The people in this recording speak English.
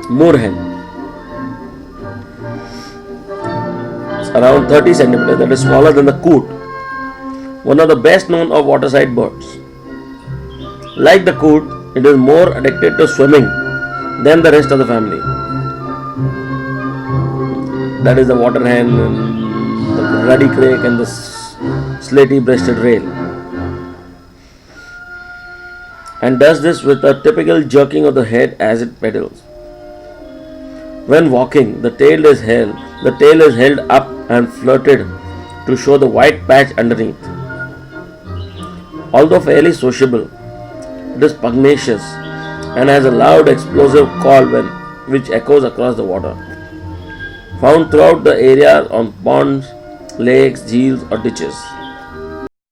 Moorhen, it's around 30 centimeters, that is smaller than the coot, one of the best known of waterside birds. Like the coot, it is more addicted to swimming than the rest of the family. That is the water hen, and the ruddy crake, and the slaty breasted rail. And does this with a typical jerking of the head as it pedals. When walking, the tail is held up and flirted to show the white patch underneath. Although fairly sociable, it is pugnacious and has a loud explosive call which echoes across the water. Found throughout the area on ponds, lakes, geels or ditches.